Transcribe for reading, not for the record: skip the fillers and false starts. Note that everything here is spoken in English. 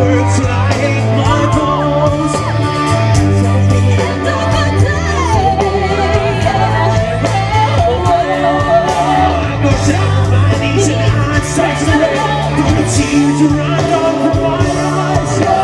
work till I hate my bones. I go down my knees and I start to pray for the tears to run down from my eyes.